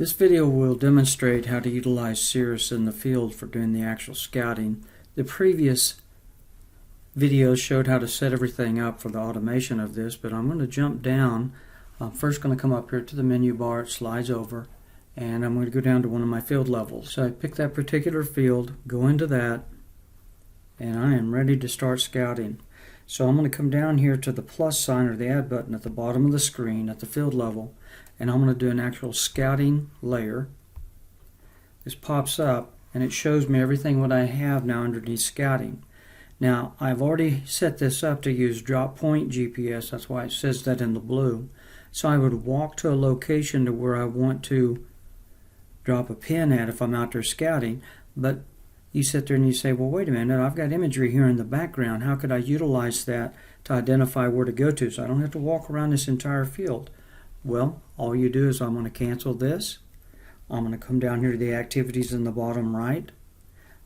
This video will demonstrate how to utilize Sirrus in the field for doing the actual scouting. The previous video showed how to set everything up for the automation of this, but I'm going to jump down. I'm first going to come up here to the menu bar, it slides over, and I'm going to go down to one of my field levels. So I pick that particular field, go into that, and I am ready to start scouting. So I'm going to come down here to the plus sign or the add button at the bottom of the screen at the field level, and I'm going to do an actual scouting layer. This pops up and it shows me everything what I have now underneath scouting. Now I've already set this up to use drop point GPS, that's why it says that in the blue. So I would walk to a location to where I want to drop a pin at if I'm out there scouting, but you sit there and you say, well, wait a minute, I've got imagery here in the background. How could I utilize that to identify where to go to so I don't have to walk around this entire field? Well, all you do is I'm going to cancel this. I'm going to come down here to the activities in the bottom right.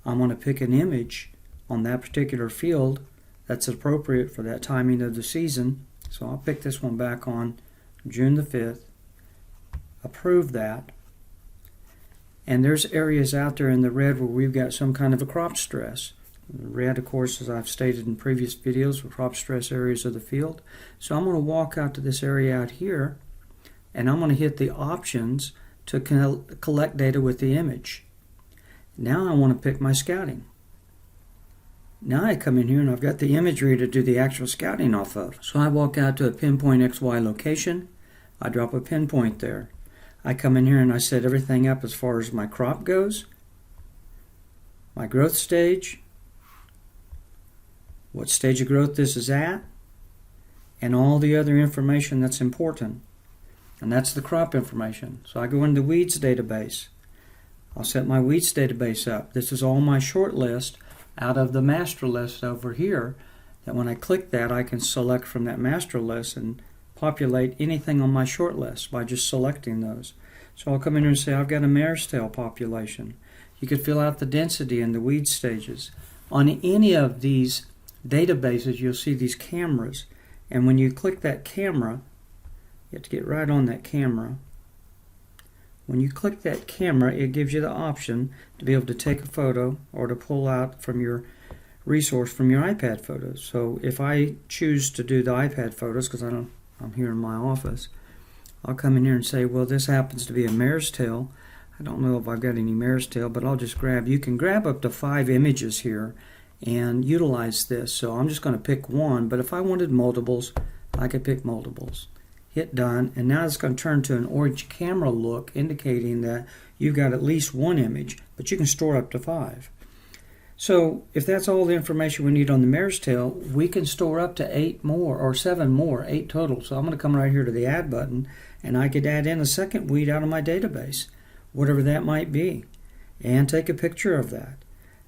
I'm going to pick an image on that particular field that's appropriate for that timing of the season. So I'll pick this one back on June the 5th. Approve that. And there's areas out there in the red where we've got some kind of a crop stress. The red, of course, as I've stated in previous videos, were crop stress areas of the field. So I'm going to walk out to this area out here, and I'm going to hit the options to collect data with the image. Now I want to pick my scouting. Now I come in here and I've got the imagery to do the actual scouting off of. So I walk out to a pinpoint XY location. I drop a pinpoint there. I come in here and I set everything up as far as my crop goes, my growth stage, what stage of growth this is at, and all the other information that's important. And that's the crop information. So I go into the weeds database. I'll set my weeds database up. This is all my short list out of the master list over here, that when I click that I can select from that master list and populate anything on my short list by just selecting those. So I'll come in here and say I've got a mare's tail population. You could fill out the density in the weed stages. On any of these databases you'll see these cameras, and when you click that camera, you have to get right on that camera. When you click that camera, it gives you the option to be able to take a photo or to pull out from your resource from your iPad photos. So if I choose to do the iPad photos, because I'm here in my office, I'll come in here and say, well, this happens to be a mare's tail. I don't know if I've got any mare's tail, but I'll just grab, you can grab up to 5 images here and utilize this. So I'm just going to pick one, but if I wanted multiples, I could pick multiples. Hit done, and now it's going to turn to an orange camera look, indicating that you've got at least one image, but you can store up to 5. So if that's all the information we need on the mare's tail, we can store up to 8 more, or 7 more, 8 total. So I'm going to come right here to the add button, and I could add in a second weed out of my database, whatever that might be, and take a picture of that.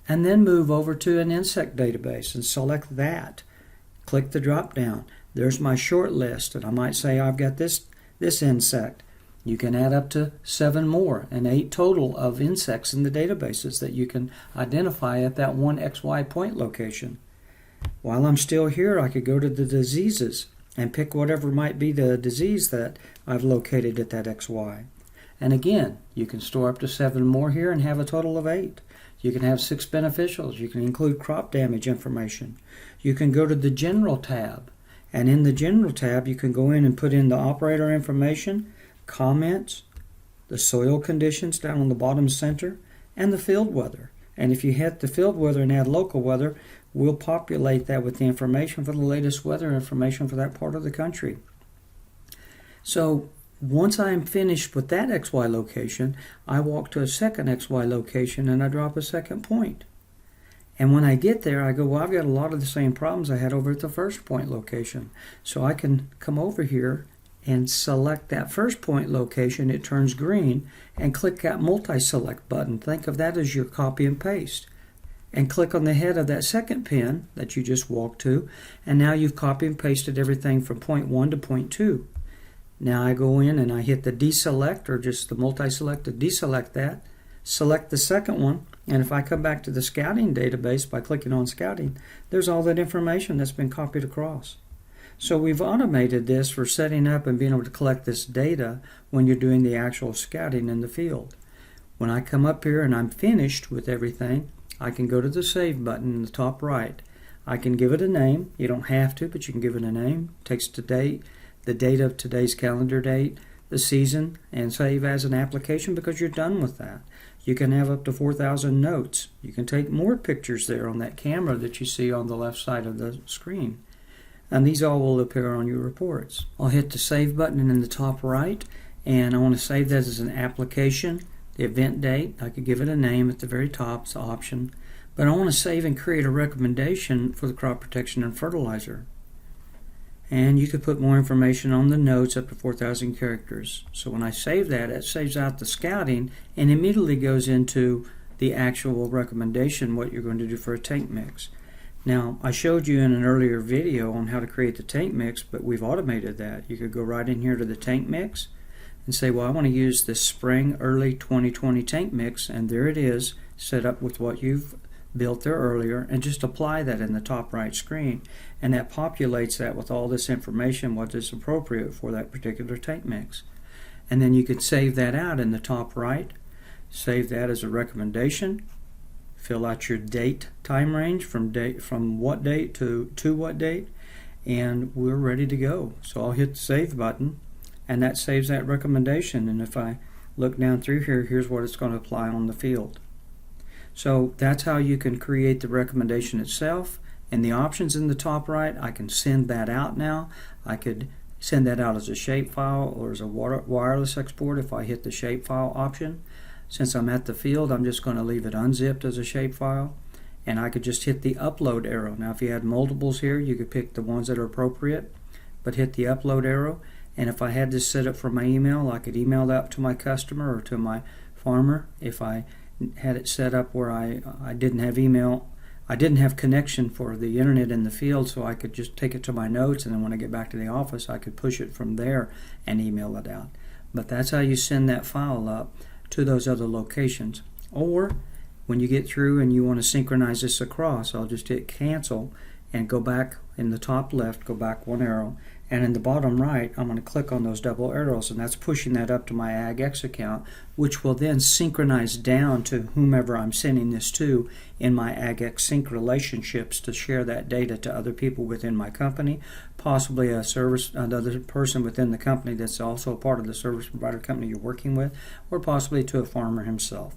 And then move over to an insect database and select that. Click the drop down. There's my short list, and I might say I've got this insect. You can add up to 7 more, and 8 total of insects in the databases that you can identify at that one XY point location. While I'm still here, I could go to the diseases and pick whatever might be the disease that I've located at that XY. And again, you can store up to 7 more here and have a total of 8. You can have 6 beneficials. You can include crop damage information. You can go to the General tab, and in the General tab you can go in and put in the operator information, comments, the soil conditions down on the bottom center, and the field weather. And if you hit the field weather and add local weather, we'll populate that with the information for the latest weather information for that part of the country. So once I'm finished with that XY location, I walk to a second XY location and I drop a second point. And when I get there, I go, well, I've got a lot of the same problems I had over at the first point location. So I can come over here and select that first point location. It turns green, and click that multi-select button. Think of that as your copy and paste. And click on the head of that second pin that you just walked to, and now you've copy and pasted everything from point 1 to point 2. Now I go in and I hit the deselect, or just the multi-select to deselect that, select the second one, and if I come back to the scouting database by clicking on scouting, there's all that information that's been copied across. So we've automated this for setting up and being able to collect this data when you're doing the actual scouting in the field. When I come up here and I'm finished with everything, I can go to the Save button in the top right. I can give it a name. You don't have to, but you can give it a name. It takes the date of today's calendar date, the season, and save as an application because you're done with that. You can have up to 4,000 notes. You can take more pictures there on that camera that you see on the left side of the screen. And these all will appear on your reports. I'll hit the Save button in the top right, and I want to save that as an application. The event date, I could give it a name at the very top, it's an option. But I want to save and create a recommendation for the crop protection and fertilizer. And you could put more information on the notes up to 4,000 characters. So when I save that, it saves out the scouting and immediately goes into the actual recommendation, what you're going to do for a tank mix. Now, I showed you in an earlier video on how to create the tank mix, but we've automated that. You could go right in here to the tank mix and say, well, I want to use this spring early 2020 tank mix, and there it is, set up with what you've built there earlier, and just apply that in the top right screen, and that populates that with all this information, what is appropriate for that particular tank mix. And then you could save that out in the top right, save that as a recommendation, fill out your date time range from what date to what date, and we're ready to go. So I'll hit the Save button, and that saves that recommendation. And if I look down through here, here's what it's going to apply on the field. So that's how you can create the recommendation itself. And the options in the top right, I can send that out now. I could send that out as a shapefile or as a wireless export if I hit the shapefile option. Since I'm at the field, I'm just going to leave it unzipped as a shapefile. And I could just hit the upload arrow. Now if you had multiples here, you could pick the ones that are appropriate, but hit the upload arrow. And if I had this set up for my email, I could email that to my customer or to my farmer. If I had it set up where I didn't have email, I didn't have connection for the internet in the field, so I could just take it to my notes, and then when I get back to the office, I could push it from there and email it out. But that's how you send that file up to those other locations. Or when you get through and you want to synchronize this across, I'll just hit cancel and go back in the top left, go back one arrow, and in the bottom right, I'm going to click on those double arrows, and that's pushing that up to my AgX account, which will then synchronize down to whomever I'm sending this to in my AgX sync relationships to share that data to other people within my company, possibly another person within the company that's also a part of the service provider company you're working with, or possibly to a farmer himself.